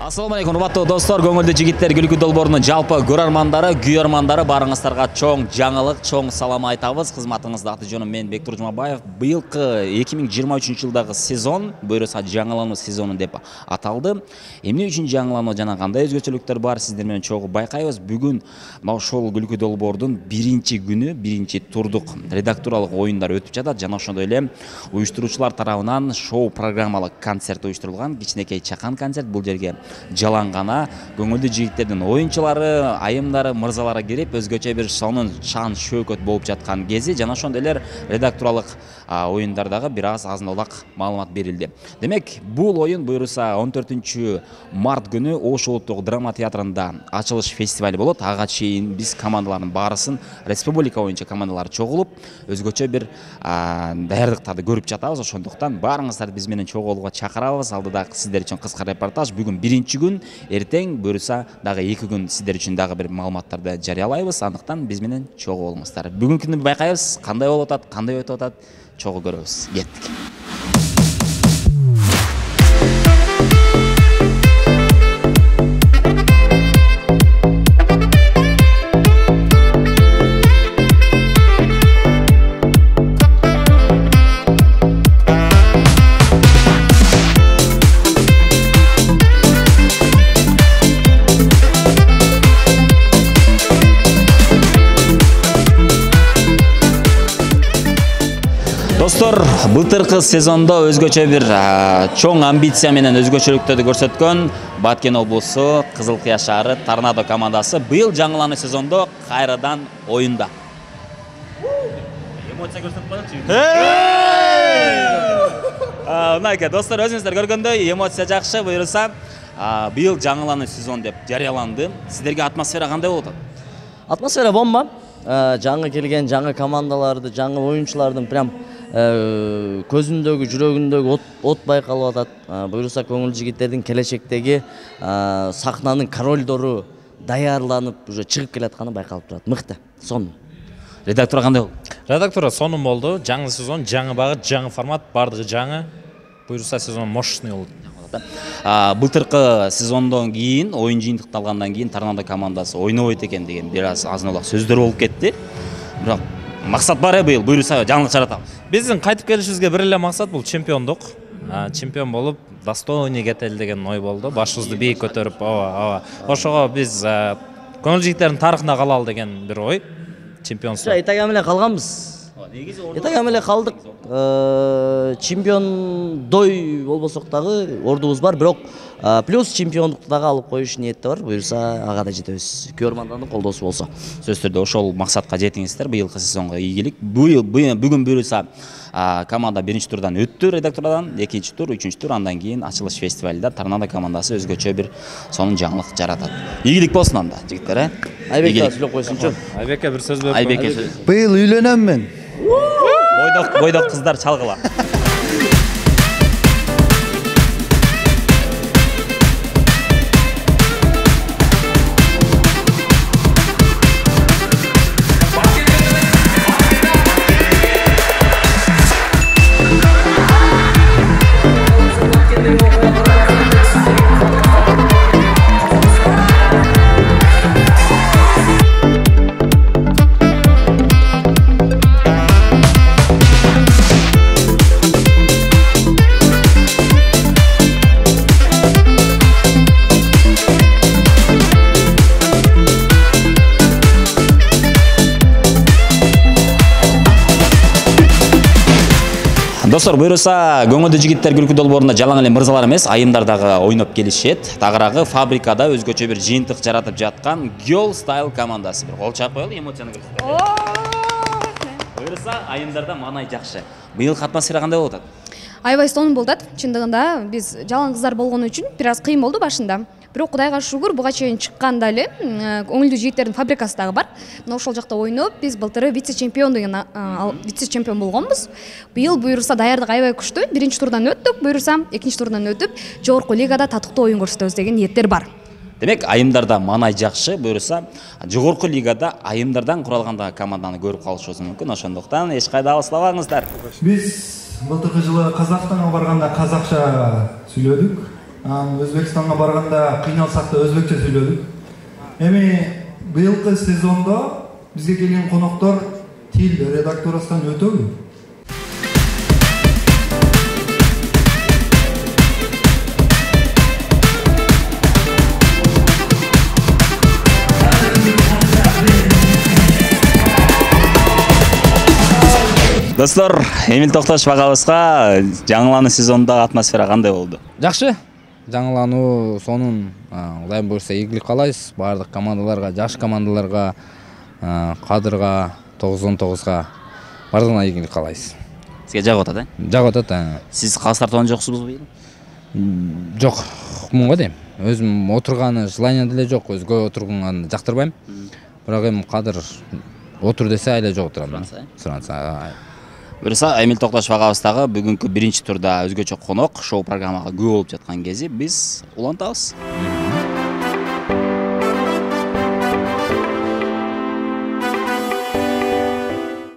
Assalamu алейкум, урматтуу достор, көңүлдүү жигиттер, күлкү долбоорунун жалпы көрөрмандары, күйөрмандары барыңыздарга чоң жаңылык, чоң салам айтабыз. Кызматыңызда аты жөнүм мен Бектур Жумабаев. Быйылкы 2023 жылдагы сезон буюрса жаңылануу сезону деп аталды. Эмне үчүн жаңылануу жана кандай өзгөчөлүктөр бар сиздер менен чогуу байкайбыз. Бүгүн мына ошол күлкү долбоордун биринчи күнү, биринчи турдук редакторалык оюндар өтүп жатат. Жана ошондой эле уюштуруучулар тарабынан шоу программалык концерт уюштурулган. Кичинекей чакан концерт. Бул жерге жалаң гана көңүлдүү жигиттердин оюнчулары, айымдары, мырзалары кирип, өзгөчө бир сонун шан шөкөт болуп жаткан кези. Жана ошондой эле редакторалык оюндардагы бир азын-олак маалымат берилди. Демек, бул оюн буюрса 14 март күнү Ош улуттук драма театрында ачылыш фестивали болот. Ага чейин биз командалардын баарысын республика боюнча командалар чогулуп, өзгөчө бир даярдыктарды көрүп жатабыз. Ошондуктан баарыңыздарды биз менен чогулууга чакырабыз. Алдыда сиздер үчүн кыска репортаж. Бүгүн биринчи күн, эртең буюрса дагы 2 күн сиздер үчүн дагы бир маалыматтарды жарыялайбыз. Андыктан биз менен чогуу болуңуздар. Бүгүнкү күндү байкайбыз, кандай болуп атат, кандай өтүп атат, чогуу көрөбүз. Кеттик. Достор, былтыркы сезондо өзгөчө бир чоң амбиция менен өзгөчөлүктөрдү көрсөткөн Баткен облусу Кызылкыя шаары Торнадо командасы быйыл жаңылануу сезондо кайрадан оюнда. Эмоция көрсөтүп коелучу. Мынакей достор, өзүңүздөр көргөндөй эмоция жакшы. Буюрса быйыл жаңылануу сезон деп жарыяланды. Сиздерге атмосфера кандай болуп атат? Атмосфера бомба. Жаңы келген жаңы командаларды, жаңы оюнчулардын прям көзүндөгү, жүрөгүндөгү от байкалып атат. Буюрса көңүл жигиттердин келечектеги сахнанын корольдору даярланып, уже чыгып келатканы байкалып турат. Мыкты, сонун. Редактор кандай болду? Редактор сонун болду. Жаңы сезон, жаңы багыт, жаңы формат, бардыгы жаңы. Буюрса сезон мощный болду. Былтыркы сезондон кийин, оюн жыйынтыкталгандан кийин Торнадо командасы ойнобойт экен деген бир аз азын-олак сөздөр болуп кетти. Бирок максат бар быйыл, буюрса жаңылык жаратабыз. Биздин кайтып келишибизге бир эле максат бул чемпиондук. Чемпион болуп, достойный кетели деген ой болду. Башыбызды бийик көтөрүп, ошого биз көңүл жигиттердин тарыхында калалы деген бир ой. Чемпионство. Итагам эле калганбыз. Итагам эле калдык. Чемпиондой болбосок дагы ордубуз бар, бирок плюс чемпиондукту дагы алып коюш ниетте бар. Буюрса ага да жетебиз. Көрөрмандардын колдоосу болсо. Сөзсүз түрдө ошол максатка жетиңиздер. Быйылкы сезонго ийгилик. Бүгүн буюрса команда биринчи турдан өттү редактордан, экинчи тур, үчүнчү тур, андан кийин ачылыш фестивалында Торнадо командасы өзгөчө бир сонун жаңылык жаратат. Ийгилик болсун анда, жигиттер, Айбек сүйлөп койсунчу. Айбекке бир сөз берип. Айбекке сөз. Быйыл үйлөнөм мен. Бойдок кыздар чалгыла. Достор, буюрса көңүлдүү жигиттер күлкү долбоорунда жалаң эле мырзалар эмес, айымдар дагы ойноп келишет. Тагыраагы фабрикада өзгөчө бир жыйынтык жаратып жаткан Girl Style командасы. Бир кол чаап коелу, эмоцияны көрсөтөлү. Буюрса айымдарда маанай жакшы. Быйылкы атмосфера кандай болуп атат? Аябай сонун болуп атат. Чындыгында биз жалаң кыздар болгон үчүн бир аз кыйын болду башында. Бирок Кудайга шүгүр, буга чейин чыкканда эле көңүлдүү жигиттердин фабрикасы дагы бар. Мына ошол жакта ойноп, биз былтыры вице-чемпион болгонбуз. Быйыл буюрса даярдык аябай күчтүү. Биринчи турдан өттүк, буюрса экинчи турдан өтүп, жогорку лигада татыктуу оюн көрсөтөбүз деген ниеттер бар. Демек, айымдарда маанай жакшы, буюрса жогорку лигада айымдардан куралган команданы көрүп калышыбыз мүмкүн. Ошондуктан эч кайда алыстабаңыздар. Биз былтыркы жылы Казакстанга барганда казакча сүйлөдүк. Өзбекстанга барганда кыйналсак да өзбекче сүйлөдүк. Эми быйылкы сезондо бизге келген коноктор тил редактурасынан өтөбү? Достор, Эмил Токтошов агабызга жаңылануу сезондагы атмосфера кандай болду? Жакшы. Жаңылануу сонун Кудайым буйрса ийгилик каалайбыз. Бардык командаларга, жаш командаларга, Кадырга, 9-19га бардыгына ийгилик каалайбыз. Сизге жагып атат, Жагып атат. Сиз калыс тартууан жоксузбу быйыл? Жок, мынга дейм. Өзүм отурганы желание деле жок, өзгө отурганды жактырбайм. Бирок эми Кадыр отур десе айла жок отурам. Суранса. Буюрса, Эмил Токтошов агабыздагы бүгүнкү биринчи турда өзгөчө конок шоу программага күбө болуп жаткан кези биз улантабыз.